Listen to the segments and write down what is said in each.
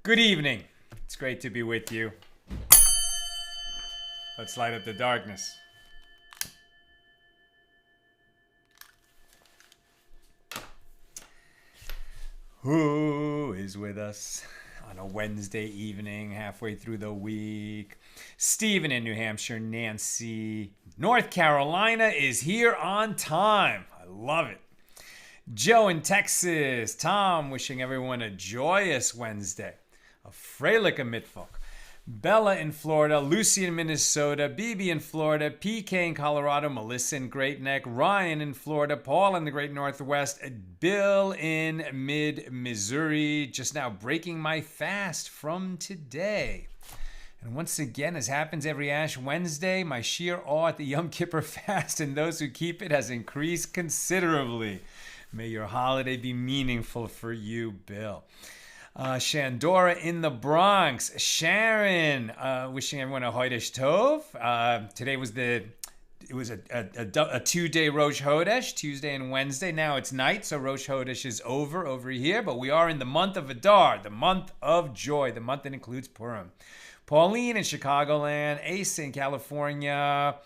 Good evening. It's great to be with you. Let's light up the darkness. Who is with us on a Wednesday evening, halfway through the week? Stephen in New Hampshire, Nancy, North Carolina is here on time. I love it. Joe in Texas, Tom wishing everyone a joyous Wednesday. A Freiliche Mittwoch. Bella in Florida, Lucy in Minnesota, BB in Florida, PK in Colorado, Melissa in Great Neck, Ryan in Florida, Paul in the Great Northwest, Bill in mid-Missouri, just now breaking my fast from today. And once again, as happens every Ash Wednesday, my sheer awe at the Yom Kippur fast and those who keep it has increased considerably. May your holiday be meaningful for you, Bill. Shandora in the Bronx. Sharon, wishing everyone a Chodesh Tov. Today was a 2-day Rosh Chodesh, Tuesday and Wednesday. Now it's night, so Rosh Chodesh is over here. But we are in the month of Adar, the month of joy, the month that includes Purim. Pauline in Chicagoland, Ace in California,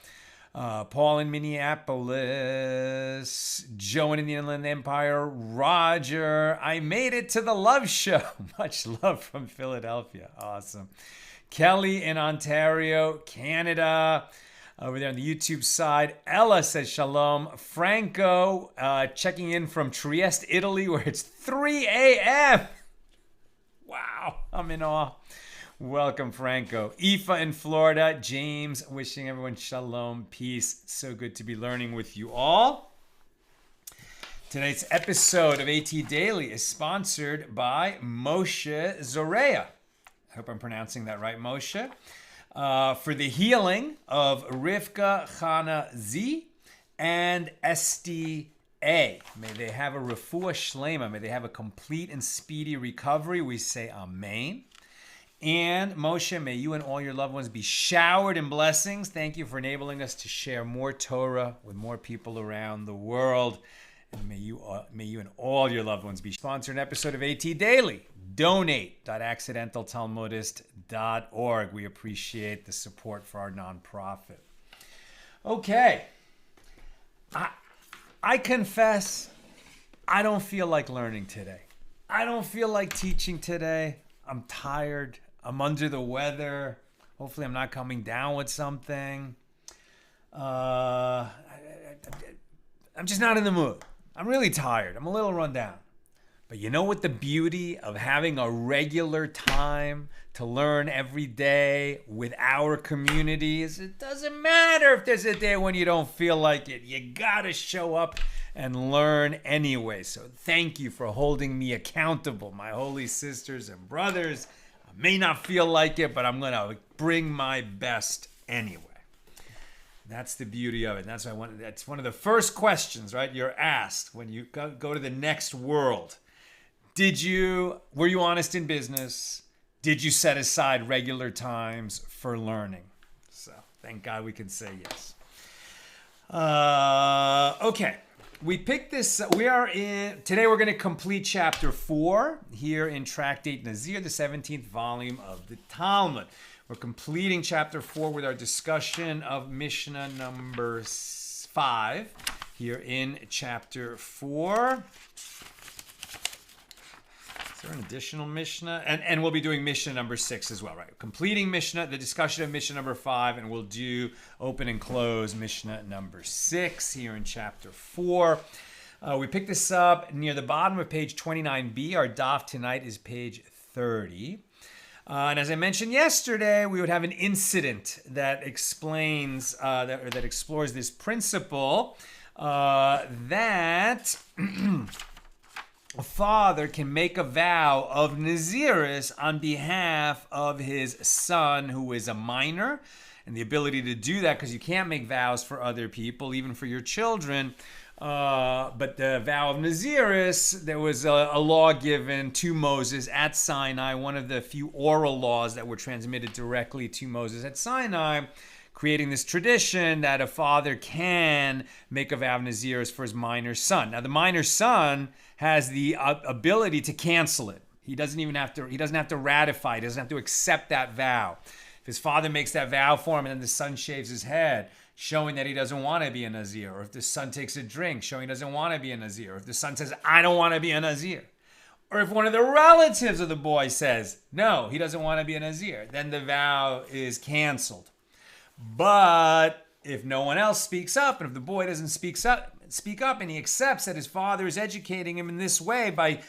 Paul in Minneapolis, Joan in the Inland Empire, Roger. I made it to the Love Show. Much love from Philadelphia. Awesome. Kelly in Ontario, Canada. Over there on the YouTube side, Ella says shalom. Franco checking in from Trieste, Italy, where it's 3 a.m. Wow, I'm in awe. Welcome, Franco. Aoife in Florida. James wishing everyone shalom, peace. So good to be learning with you all. Tonight's episode of AT Daily is sponsored by Moshe Zoreya. I hope I'm pronouncing that right, Moshe. For the healing of Rivka Chana Z and SDA. May they have a refuah shlema. May they have a complete and speedy recovery. We say amen. And Moshe, may you and all your loved ones be showered in blessings. Thank you for enabling us to share more Torah with more people around the world. And may you and all your loved ones be sponsored an episode of AT Daily. Donate.accidentaltalmudist.org. We appreciate the support for our nonprofit. Okay. I confess, I don't feel like learning today. I don't feel like teaching today. I'm tired. I'm under the weather. Hopefully I'm not coming down with something. I'm just not in the mood. I'm really tired. I'm a little run down. But you know what the beauty of having a regular time to learn every day with our community is? It doesn't matter if there's a day when you don't feel like it. You gotta show up and learn anyway. So thank you for holding me accountable, my holy sisters and brothers. I may not feel like it, but I'm gonna bring my best anyway. That's the beauty of it. And that's one of the first questions, right? You're asked when you go to the next world. Were you honest in business? Did you set aside regular times for learning? So thank God we can say yes. Okay. We picked this, today we're going to complete chapter 4 here in Tractate Nazir, the 17th volume of the Talmud. We're completing chapter 4 with our discussion of Mishnah number 5 here in chapter 4. Is there an additional Mishnah? And we'll be doing Mishnah number 6 as well, right? Completing Mishnah, the discussion of Mishnah number 5, and we'll do open and close Mishnah number 6 here in chapter 4. We picked this up near the bottom of page 29b. Our daf tonight is page 30. And as I mentioned yesterday, we would have an incident that explains, that explores this principle that a father can make a vow of nazirus on behalf of his son who is a minor, and the ability to do that because you can't make vows for other people, even for your children. But the vow of nazirus, there was a law given to Moses at Sinai, one of the few oral laws that were transmitted directly to Moses at Sinai, creating this tradition that a father can make a vow of nazirus for his minor son. Now, the minor son has the ability to cancel it. He doesn't have to ratify, he doesn't have to accept that vow. If his father makes that vow for him and then the son shaves his head, showing that he doesn't want to be a Nazir, or if the son takes a drink, showing he doesn't want to be a Nazir, or if the son says, I don't want to be a Nazir, or if one of the relatives of the boy says, no, he doesn't want to be a Nazir, then the vow is canceled. But if no one else speaks up, and if the boy doesn't speak up and he accepts that his father is educating him in this way by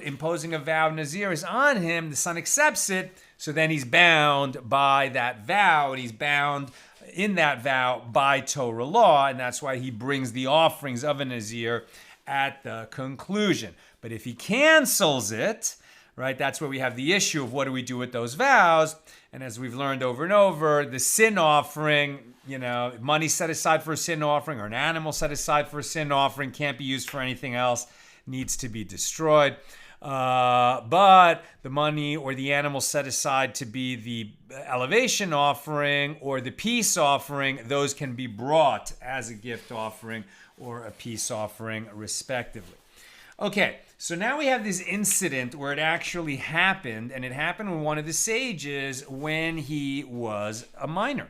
imposing a vow of Nazirus on him, the son accepts it, so then he's bound by that vow, and he's bound in that vow by Torah law, and that's why he brings the offerings of a Nazir at the conclusion. But if he cancels it, right, that's where we have the issue of what do we do with those vows. And as we've learned over and over, the sin offering, money set aside for a sin offering or an animal set aside for a sin offering can't be used for anything else, needs to be destroyed. But the money or the animal set aside to be the elevation offering or the peace offering, those can be brought as a gift offering or a peace offering, respectively. Okay, so now we have this incident where it actually happened, and it happened with one of the sages when he was a minor.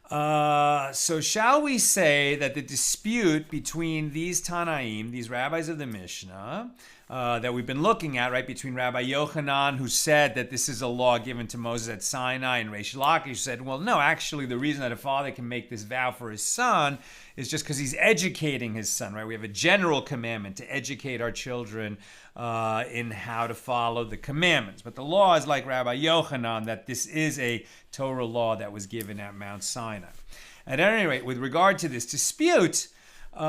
So shall we say that the dispute between these Tanaim, these rabbis of the Mishnah, that we've been looking at, right, between Rabbi Yochanan, who said that this is a law given to Moses at Sinai, and Reish Lakish said, well, no, actually the reason that a father can make this vow for his son is just because he's educating his son, right? We have a general commandment to educate our children in how to follow the commandments. But the law is like Rabbi Yochanan, that this is a Torah law that was given at Mount Sinai. At any rate, with regard to this dispute, where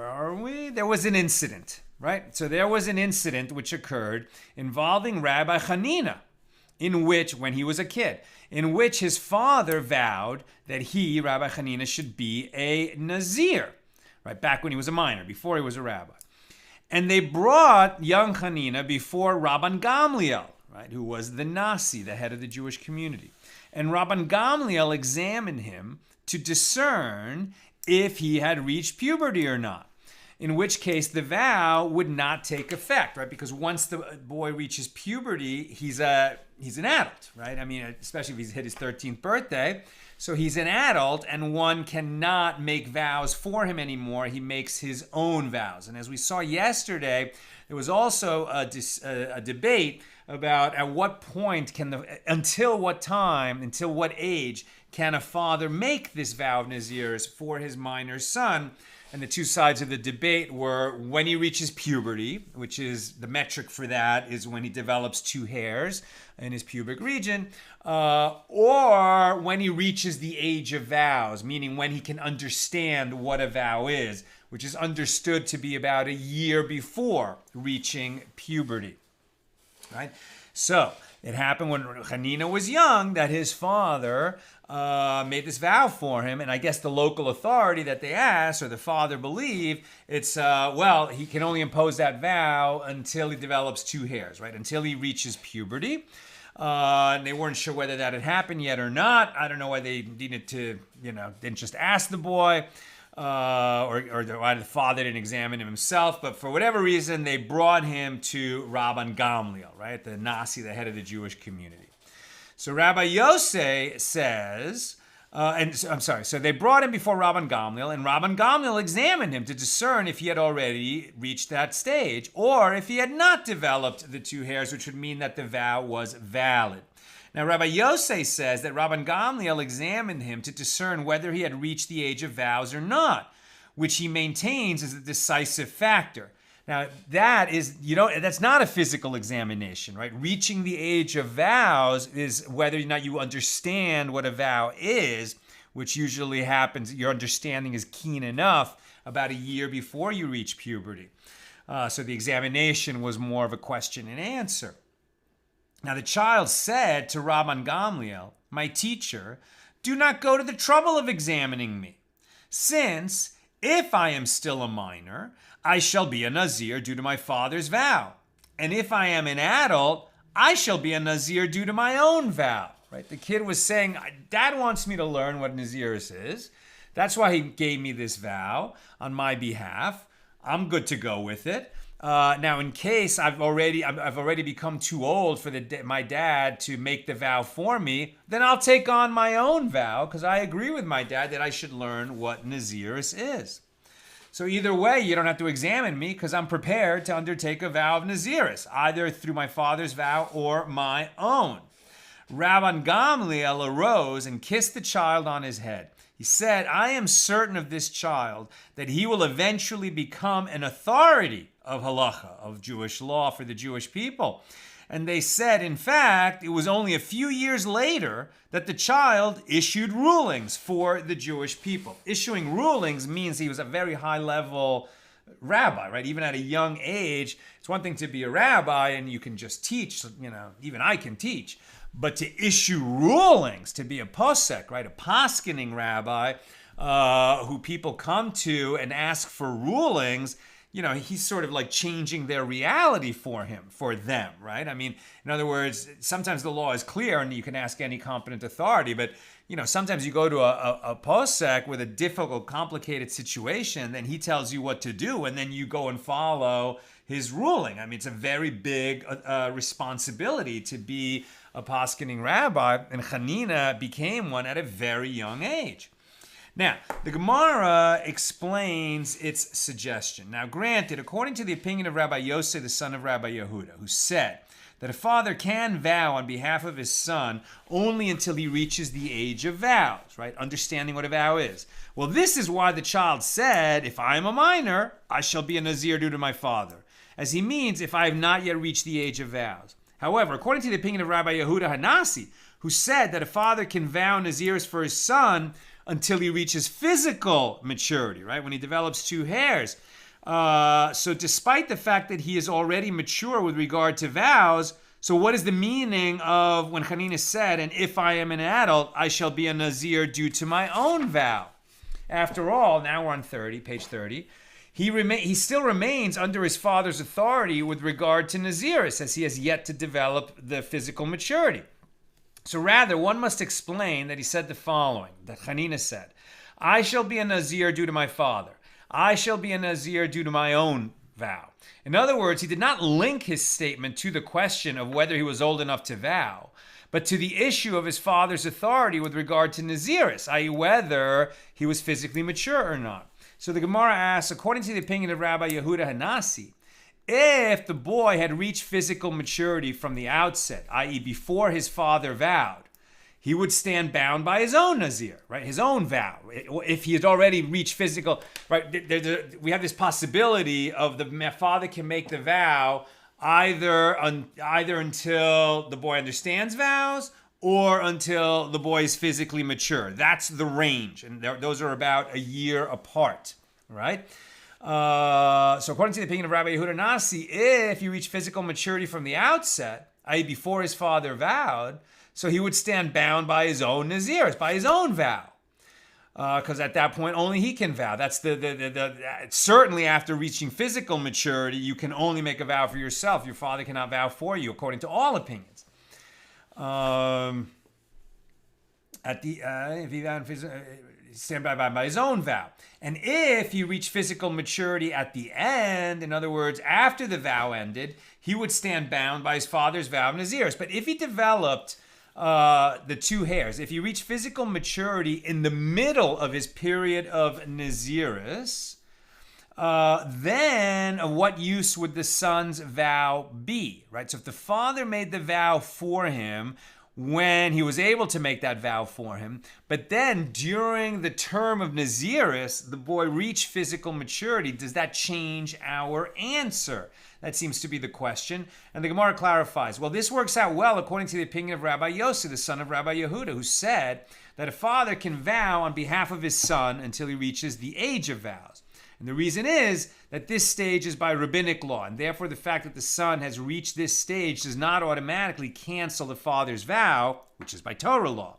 are we? There was an incident, right? So there was an incident which occurred involving Rabbi Chanina, in which, when he was a kid, in which his father vowed that he, Rabbi Chanina, should be a Nazir, right? Back when he was a minor, before he was a rabbi. And they brought young Chanina before Rabban Gamliel, right, who was the Nasi, the head of the Jewish community. And Rabban Gamliel examined him to discern if he had reached puberty or not, in which case the vow would not take effect, right? Because once the boy reaches puberty, he's an adult, right? I mean, especially if he's hit his 13th birthday. So he's an adult, and one cannot make vows for him anymore. He makes his own vows. And as we saw yesterday, there was also a debate about at what point until what age can a father make this vow of Nazirus for his minor son? And the two sides of the debate were when he reaches puberty, which is the metric for that is when he develops 2 hairs in his pubic region, or when he reaches the age of vows, meaning when he can understand what a vow is, which is understood to be about a year before reaching puberty, right? So it happened when Chanina was young that his father made this vow for him, and I guess the local authority that they asked, or the father believed, it's, he can only impose that vow until he develops 2 hairs, right? Until he reaches puberty. And they weren't sure whether that had happened yet or not. I don't know why they needed to, didn't just ask the boy, or why the father didn't examine him himself, but for whatever reason, they brought him to Rabban Gamliel, right? The Nasi, the head of the Jewish community. So Rabbi Yosef says, so they brought him before Rabban Gamliel, and Rabban Gamliel examined him to discern if he had already reached that stage, or if he had not developed the 2 hairs, which would mean that the vow was valid. Now, Rabbi Yosef says that Rabban Gamliel examined him to discern whether he had reached the age of vows or not, which he maintains is a decisive factor. Now, that is, that's not a physical examination, right? Reaching the age of vows is whether or not you understand what a vow is, which usually happens, your understanding is keen enough about a year before you reach puberty. So the examination was more of a question and answer. Now, the child said to Rabban Gamliel, "My teacher, do not go to the trouble of examining me, since if I am still a minor, I shall be a Nazir due to my father's vow. And if I am an adult, I shall be a Nazir due to my own vow." Right? The kid was saying, Dad wants me to learn what Nazirus is. That's why he gave me this vow on my behalf. I'm good to go with it. Now, in case I've already become too old for my dad to make the vow for me, then I'll take on my own vow because I agree with my dad that I should learn what nazirus is. So either way, you don't have to examine me because I'm prepared to undertake a vow of nazirus, either through my father's vow or my own. Rabban Gamliel arose and kissed the child on his head. He said, I am certain of this child that he will eventually become an authority of halacha, of Jewish law for the Jewish people. And they said, in fact, it was only a few years later that the child issued rulings for the Jewish people. Issuing rulings means he was a very high-level rabbi, right? Even at a young age, it's one thing to be a rabbi and you can just teach, even I can teach. But to issue rulings, to be a posek, right, a poskening rabbi who people come to and ask for rulings, he's sort of like changing their reality for them, right? I mean, in other words, sometimes the law is clear and you can ask any competent authority, but sometimes you go to a posek with a difficult, complicated situation, then he tells you what to do, and then you go and follow his ruling. I mean, it's a very big responsibility to be a poskening rabbi, and Chanina became one at a very young age. Now, the Gemara explains its suggestion. Now, granted, according to the opinion of Rabbi Yosef, the son of Rabbi Yehuda, who said that a father can vow on behalf of his son only until he reaches the age of vows, right? Understanding what a vow is. Well, this is why the child said, if I am a minor, I shall be a Nazir due to my father, as he means if I have not yet reached the age of vows. However, according to the opinion of Rabbi Yehuda Hanasi, who said that a father can vow nazirus for his son until he reaches physical maturity, right? When he develops 2 hairs. So despite the fact that he is already mature with regard to vows, so what is the meaning of when Chanina said, and if I am an adult, I shall be a nazir due to my own vow? After all, now we're on page 30. He still remains under his father's authority with regard to nazirus, as he has yet to develop the physical maturity. So rather, one must explain that he said the following, that Chanina said, I shall be a nazir due to my father. I shall be a nazir due to my own vow. In other words, he did not link his statement to the question of whether he was old enough to vow, but to the issue of his father's authority with regard to nazirus, i.e. whether he was physically mature or not. So the Gemara asks, according to the opinion of Rabbi Yehuda Hanasi, if the boy had reached physical maturity from the outset, i.e. before his father vowed, he would stand bound by his own nazir, right? His own vow. If he had already reached physical, right? We have this possibility of the father can make the vow either until the boy understands vows or until the boy is physically mature. That's the range, and those are about a year apart, right? So according to the opinion of Rabbi Yehuda Nasi, if you reach physical maturity from the outset, i.e. before his father vowed, so he would stand bound by his own nazirus, by his own vow. Because at that point, only he can vow. That's certainly after reaching physical maturity, you can only make a vow for yourself. Your father cannot vow for you, according to all opinions. If he vowed stand by his own vow. And if he reached physical maturity at the end, in other words, after the vow ended, he would stand bound by his father's vow of nazirus. But if he developed the 2 hairs, if he reached physical maturity in the middle of his period of nazirus, then of what use would the son's vow be, right? So if the father made the vow for him when he was able to make that vow for him, but then during the term of nazirus, the boy reached physical maturity, does that change our answer? That seems to be the question. And the Gemara clarifies, well, this works out well according to the opinion of Rabbi Yosef, the son of Rabbi Yehuda, who said that a father can vow on behalf of his son until he reaches the age of vows. And the reason is that this stage is by rabbinic law, and therefore the fact that the son has reached this stage does not automatically cancel the father's vow, which is by Torah law.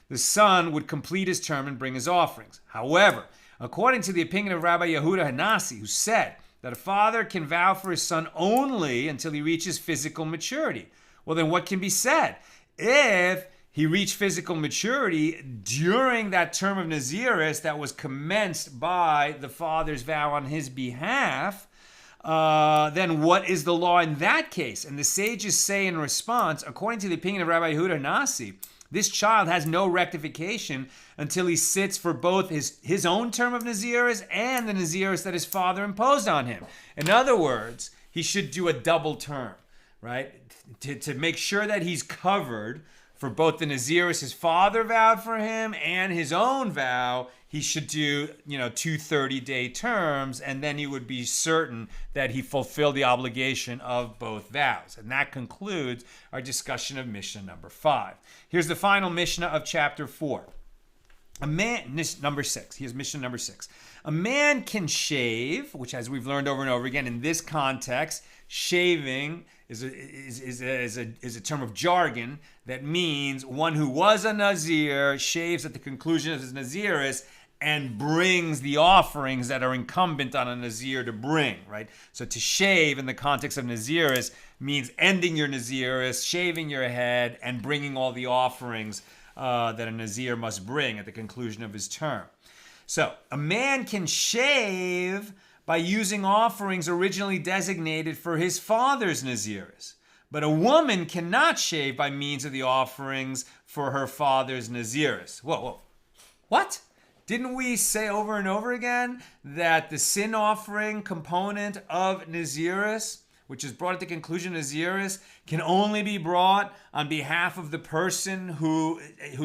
The son would complete his term and bring his offerings. However, according to the opinion of Rabbi Yehuda Hanasi, who said that a father can vow for his son only until he reaches physical maturity, well then what can be said? If he reached physical maturity during that term of nazirus that was commenced by the father's vow on his behalf, then what is the law in that case? And the sages say in response, according to the opinion of Rabbi Yehuda Nasi, this child has no rectification until he sits for both his own term of nazirus and the nazirus that his father imposed on him. In other words, he should do a double term, right? To make sure that he's covered for both the nazirus his father vowed for him and his own vow. He should do, 2 30-day terms, and then he would be certain that he fulfilled the obligation of both vows. And that concludes our discussion of Mishnah number 5. Here's the final Mishnah of chapter 4. Number 6. Here's Mishnah number 6. A man can shave, which, as we've learned over and over again in this context, shaving is a term of jargon that means one who was a Nazir shaves at the conclusion of his Nazirus and brings the offerings that are incumbent on a Nazir to bring, right? So to shave in the context of Nazirus means ending your Nazirus, shaving your head, and bringing all the offerings that a Nazir must bring at the conclusion of his term. So a man can shave by using offerings originally designated for his father's Nazirus. But a woman cannot shave by means of the offerings for her father's Nazirus. Whoa. What? Didn't we say over and over again that the sin offering component of Nazirus, which is brought at the conclusion of Nazirus, can only be brought on behalf of the person who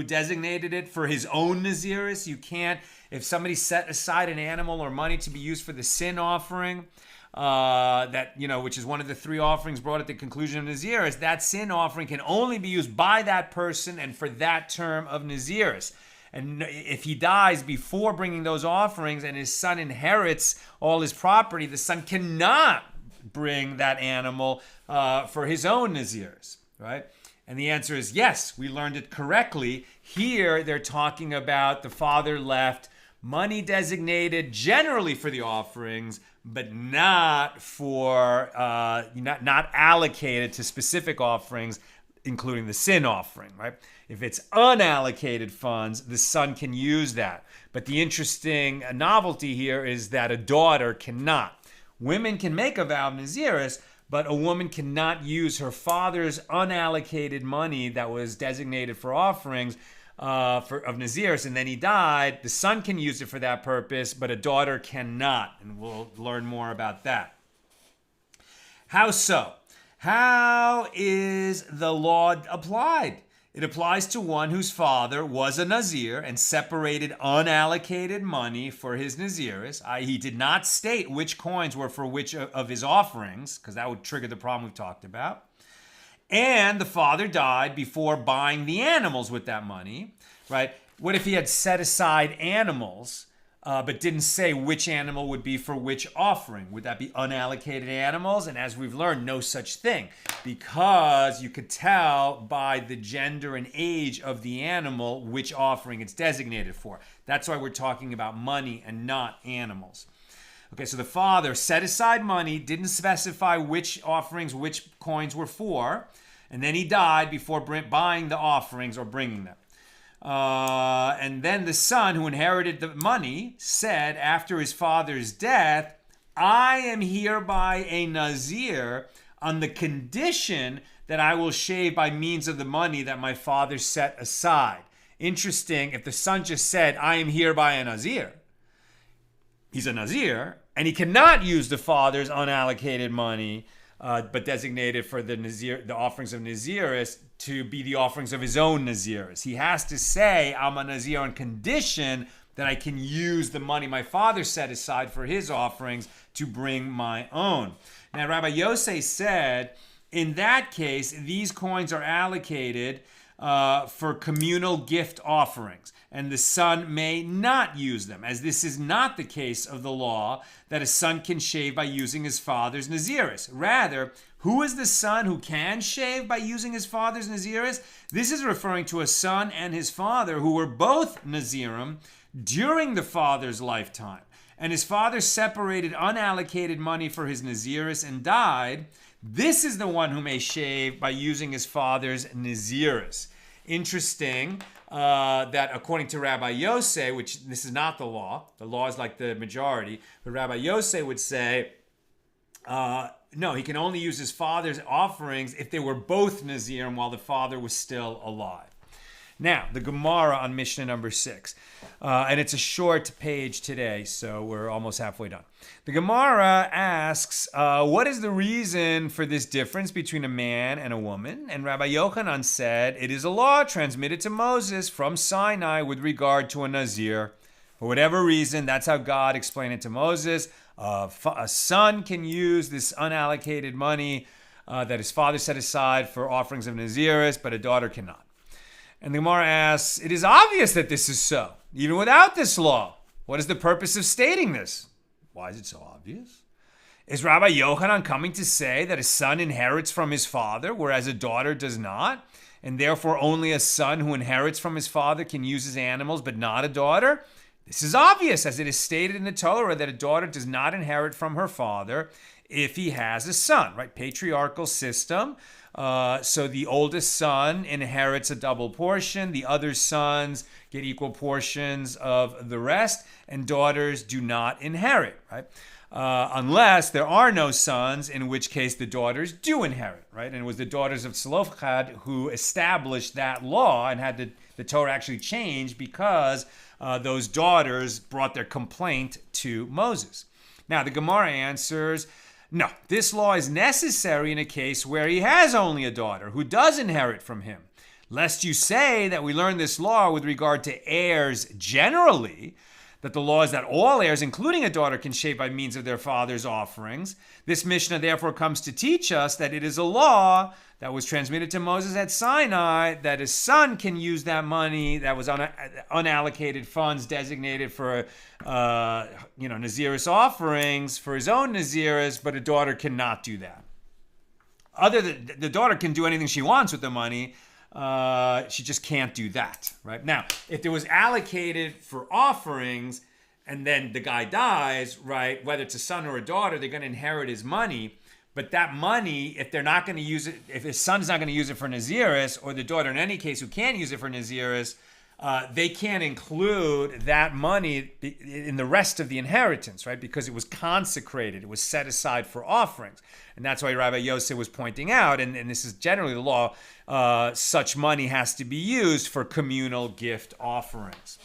designated it for his own Nazirus? You can't, if somebody set aside an animal or money to be used for the sin offering, which is one of the 3 offerings brought at the conclusion of Nazirus, that sin offering can only be used by that person and for that term of Nazirus. And if he dies before bringing those offerings and his son inherits all his property, the son cannot bring that animal for his own Nazirus, right? And the answer is yes, we learned it correctly. Here they're talking about the father left money designated generally for the offerings, but not for not allocated to specific offerings, including the sin offering, right? If it's unallocated funds, the son can use that. But the interesting novelty here is that a daughter cannot. Women can make a vow of Nazirus, but a woman cannot use her father's unallocated money that was designated for offerings of Nazirus, and then he died. The son can use it for that purpose, but a daughter cannot, and we'll learn more about that. How so? How is the law applied? It applies to one whose father was a Nazir and separated unallocated money for his Nazirus. He did not state which coins were for which of his offerings, because that would trigger the problem we've talked about. And the father died before buying the animals with that money, right? What if he had set aside animals, but didn't say which animal would be for which offering? Would that be unallocated animals? And as we've learned, no such thing, because you could tell by the gender and age of the animal which offering it's designated for. That's why we're talking about money and not animals. Okay, so the father set aside money, didn't specify which offerings, which coins were for, and then he died before buying the offerings or bringing them. And then the son who inherited the money said after his father's death, I am hereby a Nazir on the condition that I will shave by means of the money that my father set aside. Interesting, if the son just said, I am hereby a Nazir, he's a Nazir, and he cannot use the father's unallocated money, but designated for the offerings of Nazirus to be the offerings of his own Nazirus. He has to say, I'm a Nazir on condition that I can use the money my father set aside for his offerings to bring my own. Now, Rabbi Yosei said, in that case, these coins are allocated for communal gift offerings, and the son may not use them, as this is not the case of the law that a son can shave by using his father's Nazirus. Rather, who is the son who can shave by using his father's Nazirus? This is referring to a son and his father who were both Nazirim during the father's lifetime, and his father separated unallocated money for his Nazirus and died. This is the one who may shave by using his father's Nazirus. Interesting that according to Rabbi Yosei, which this is not the law is like the majority, but Rabbi Yosei would say No, he can only use his father's offerings if they were both Nazirim while the father was still alive. Now, the Gemara on Mishnah number 6. And it's a short page today, so we're almost halfway done. The Gemara asks, what is the reason for this difference between a man and a woman? And Rabbi Yochanan said, it is a law transmitted to Moses from Sinai with regard to a Nazir. For whatever reason, that's how God explained it to Moses. A son can use this unallocated money that his father set aside for offerings of nazirus, but a daughter cannot. And the Gemara asks, it is obvious that this is so, even without this law. What is the purpose of stating this? Why is it so obvious? Is Rabbi Yochanan coming to say that a son inherits from his father, whereas a daughter does not? And therefore only a son who inherits from his father can use his animals, but not a daughter? This is obvious, as it is stated in the Torah that a daughter does not inherit from her father if he has a son, right? Patriarchal system. So the oldest son inherits a double portion. The other sons get equal portions of the rest, and daughters do not inherit, right? Unless there are no sons, in which case the daughters do inherit, right? And it was the daughters of Zelophehad who established that law and had the Torah actually changed because those daughters brought their complaint to Moses. Now, the Gemara answers, no, this law is necessary in a case where he has only a daughter who does inherit from him. Lest you say that we learn this law with regard to heirs generally, that the law is that all heirs, including a daughter, can shave by means of their father's offerings. This Mishnah therefore comes to teach us that it is a law that was transmitted to Moses at Sinai, that his son can use that money that was unallocated funds designated for nazirus offerings for his own nazirus, but a daughter cannot do that. The daughter can do anything she wants with the money. She just can't do that, right? Now, if it was allocated for offerings and then the guy dies, right, whether it's a son or a daughter, they're going to inherit his money. But that money, if they're not going to use it, if his son's not going to use it for nazirus, or the daughter in any case who can't use it for nazirus, they can't include that money in the rest of the inheritance, right? Because it was consecrated. It was set aside for offerings. And that's why Rabbi Yosef was pointing out, and this is generally the law, such money has to be used for communal gift offerings.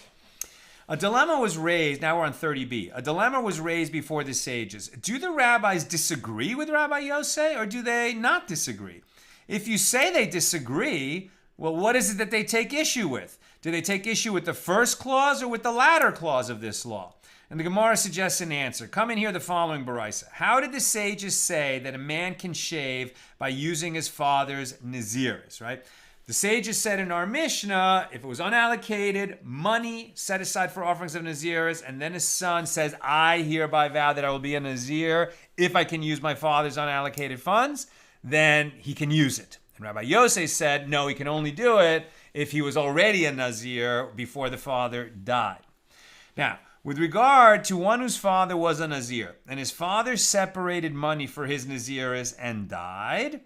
A dilemma was raised, now we're on 30b. A dilemma was raised before the sages. Do the rabbis disagree with Rabbi Yosef, or do they not disagree? If you say they disagree, well, what is it that they take issue with? Do they take issue with the first clause or with the latter clause of this law? And the Gemara suggests an answer. Come in here the following Baraisa. How did the sages say that a man can shave by using his father's nazirus, right? The sages said in our Mishnah, if it was unallocated, money set aside for offerings of nazirus, and then his son says, I hereby vow that I will be a nazir if I can use my father's unallocated funds, then he can use it. And Rabbi Yosef said, no, he can only do it if he was already a nazir before the father died. Now, with regard to one whose father was a nazir, and his father separated money for his nazirus and died,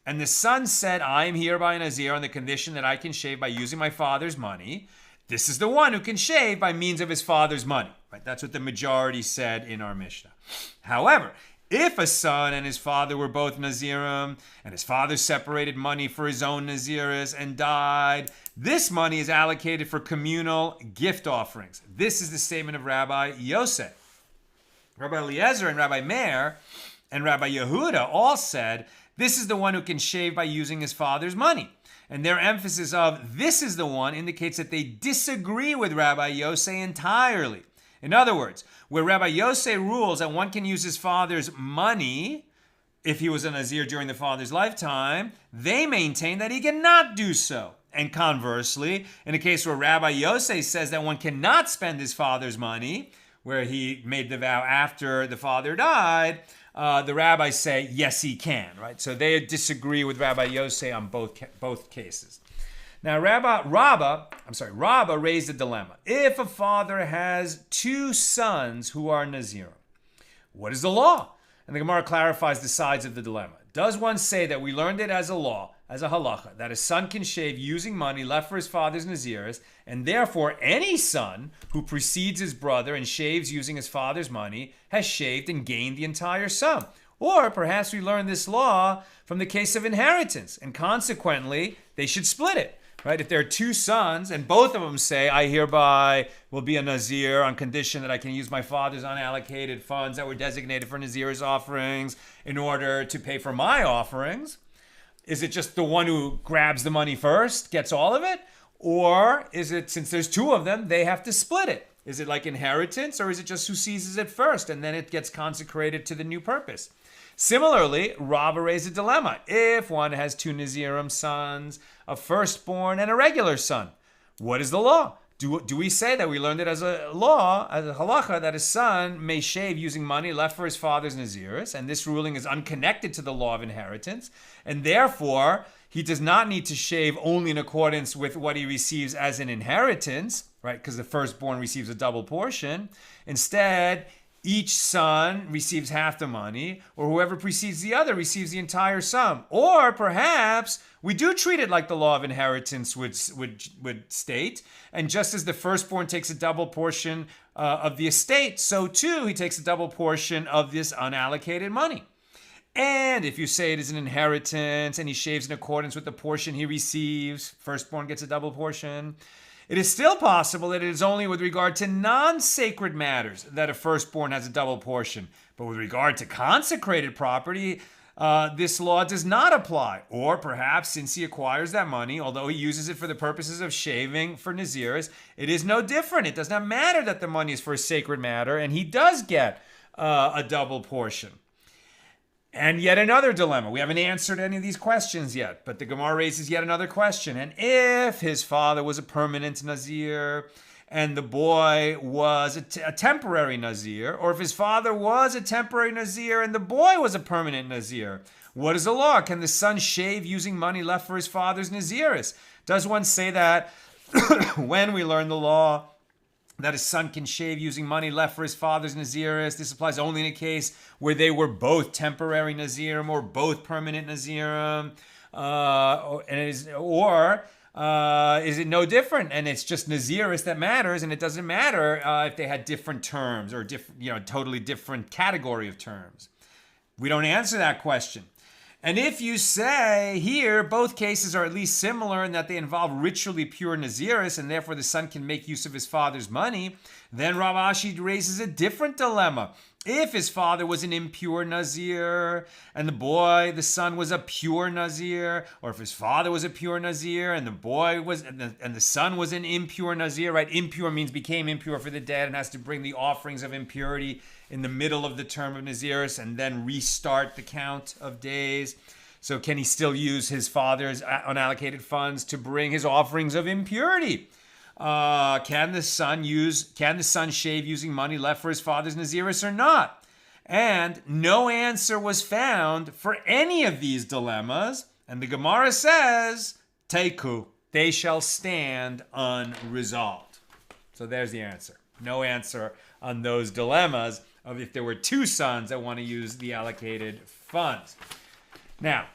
and the son said, I am hereby a nazir on the condition that I can shave by using my father's money, this is the one who can shave by means of his father's money. Right? That's what the majority said in our Mishnah. However, if a son and his father were both Nazirim, and his father separated money for his own Nazirus and died, this money is allocated for communal gift offerings. This is the statement of Rabbi Yosef. Rabbi Eliezer and Rabbi Meir and Rabbi Yehuda all said, this is the one who can shave by using his father's money. And their emphasis of this is the one indicates that they disagree with Rabbi Yosef entirely. In other words, where Rabbi Yosef rules that one can use his father's money if he was a Nazir during the father's lifetime, they maintain that he cannot do so. And conversely, in a case where Rabbi Yosef says that one cannot spend his father's money, where he made the vow after the father died, the rabbis say, yes, he can, right? So they disagree with Rabbi Yosef on both cases. Now, Rabbah raised a dilemma. If a father has two sons who are Nazirim, what is the law? And the Gemara clarifies the sides of the dilemma. Does one say that we learned it as a law, as a halacha, that a son can shave using money left for his father's Naziris, and therefore any son who precedes his brother and shaves using his father's money has shaved and gained the entire sum? Or perhaps we learn this law from the case of inheritance, and consequently, they should split it. Right? If there are two sons and both of them say, I hereby will be a Nazir on condition that I can use my father's unallocated funds that were designated for Nazir's offerings in order to pay for my offerings, is it just the one who grabs the money first gets all of it? Or is it, since there's two of them, they have to split it? Is it like inheritance, or is it just who seizes it first and then it gets consecrated to the new purpose? Similarly, Rava raised a dilemma. If one has two Nazirim sons, a firstborn and a regular son, what is the law? Do we say that we learned it as a law, as a halacha, that a son may shave using money left for his father's nazirus, and this ruling is unconnected to the law of inheritance, and therefore he does not need to shave only in accordance with what he receives as an inheritance, right? Because the firstborn receives a double portion. Instead, each son receives half the money, or whoever precedes the other receives the entire sum. Or perhaps we do treat it like the law of inheritance would state, and just as the firstborn takes a double portion of the estate, so too he takes a double portion of this unallocated money. And if you say it is an inheritance and he shaves in accordance with the portion he receives, firstborn gets a double portion, it is still possible that it is only with regard to non-sacred matters that a firstborn has a double portion. But with regard to consecrated property, this law does not apply. Or perhaps since he acquires that money, although he uses it for the purposes of shaving for Naziris, it is no different. It does not matter that the money is for a sacred matter, and he does get a double portion. And yet another dilemma. We haven't answered any of these questions yet, but the Gemara raises yet another question. And if his father was a permanent Nazir and the boy was a temporary Nazir, or if his father was a temporary Nazir and the boy was a permanent Nazir, what is the law? Can the son shave using money left for his father's Nazirus? Does one say that when we learn the law that a son can shave using money left for his father's Nazirus? This applies only in a case where they were both temporary Nazirim or both permanent Nazirim. Is it no different? And it's just Nazirus that matters, and it doesn't matter if they had different terms or totally different category of terms. We don't answer that question. And if you say here, both cases are at least similar in that they involve ritually pure Nazirus, and therefore the son can make use of his father's money, then Rav Ashi raises a different dilemma. If his father was an impure Nazir, and the son was a pure Nazir, or if his father was a pure Nazir, and the son was an impure Nazir, right? Impure means became impure for the dead and has to bring the offerings of impurity in the middle of the term of Nazirus and then restart the count of days. So can he still use his father's unallocated funds to bring his offerings of impurity? Can the son shave using money left for his father's Nazirus or not? And no answer was found for any of these dilemmas. And the Gemara says, Teiku, they shall stand unresolved. So there's the answer. No answer on those dilemmas of if there were two sons that want to use the allocated funds. Now,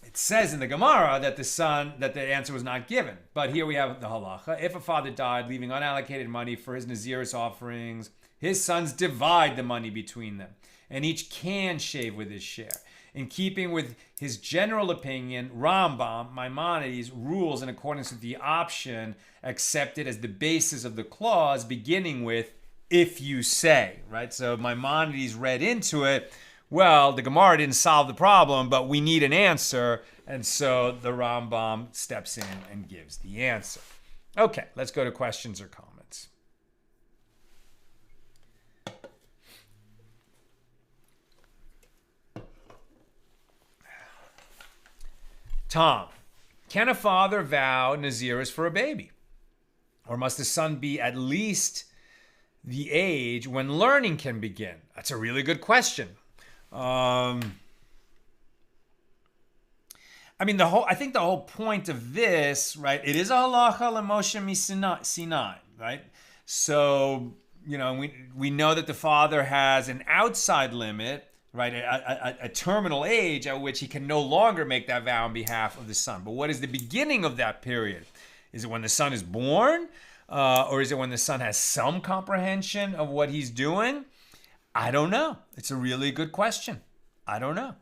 it says in the Gemara that the answer was not given. But here we have the halacha. If a father died, leaving unallocated money for his Nazirus offerings, his sons divide the money between them, and each can shave with his share. In keeping with his general opinion, Rambam, Maimonides, rules in accordance with the option accepted as the basis of the clause, beginning with, if you say, right? So Maimonides read into it, well, the Gemara didn't solve the problem, but we need an answer. And so the Rambam steps in and gives the answer. Okay, let's go to questions or comments. Tom, can a father vow Nazirus for a baby? Or must the son be at least the age when learning can begin? That's a really good question. I think the whole point of this, right? It is a halacha l'Moshe Sinai, right? So, we know that the father has an outside limit, right? A terminal age at which he can no longer make that vow on behalf of the son. But what is the beginning of that period? Is it when the son is born? Or is it when the son has some comprehension of what he's doing? I don't know. It's a really good question. I don't know.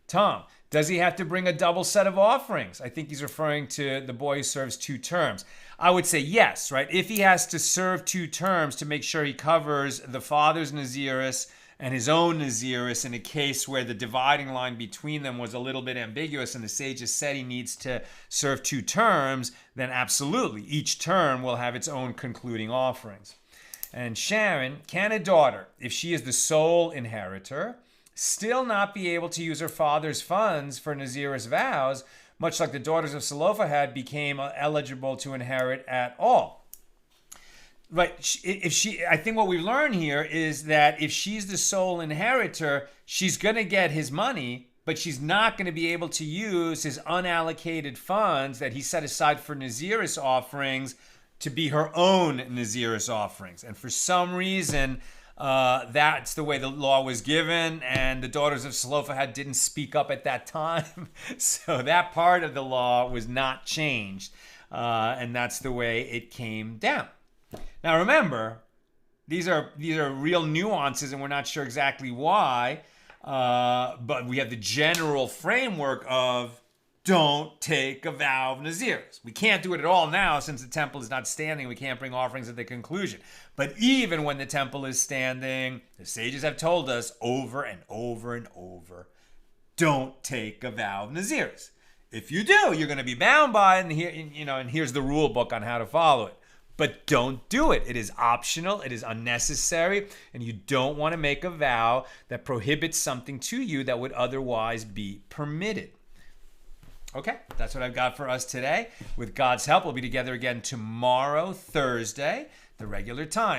Tom, does he have to bring a double set of offerings? I think he's referring to the boy who serves 2 terms. I would say yes, right? If he has to serve 2 terms to make sure he covers the father's nazirus and his own nazirus in a case where the dividing line between them was a little bit ambiguous and the sages said he needs to serve 2 terms, then absolutely, each term will have its own concluding offerings. And Sharon, can a daughter, if she is the sole inheritor, still not be able to use her father's funds for nazirus vows, much like the daughters of Zelophehad became eligible to inherit at all? Right. I think what we learn here is that if she's the sole inheritor, she's going to get his money, but she's not going to be able to use his unallocated funds that he set aside for nazirus offerings to be her own nazirus offerings. And for some reason, that's the way the law was given, and the daughters of Zelophehad didn't speak up at that time. So that part of the law was not changed, and that's the way it came down. Now remember, these are real nuances, and we're not sure exactly why, but we have the general framework of don't take a vow of nazirus. We can't do it at all now since the temple is not standing. We can't bring offerings at the conclusion. But even when the temple is standing, the sages have told us over and over and over, don't take a vow of nazirus. If you do, you're going to be bound by it, and here's the rule book on how to follow it. But don't do it. It is optional. It is unnecessary. And you don't want to make a vow that prohibits something to you that would otherwise be permitted. Okay, that's what I've got for us today. With God's help, we'll be together again tomorrow, Thursday, the regular time.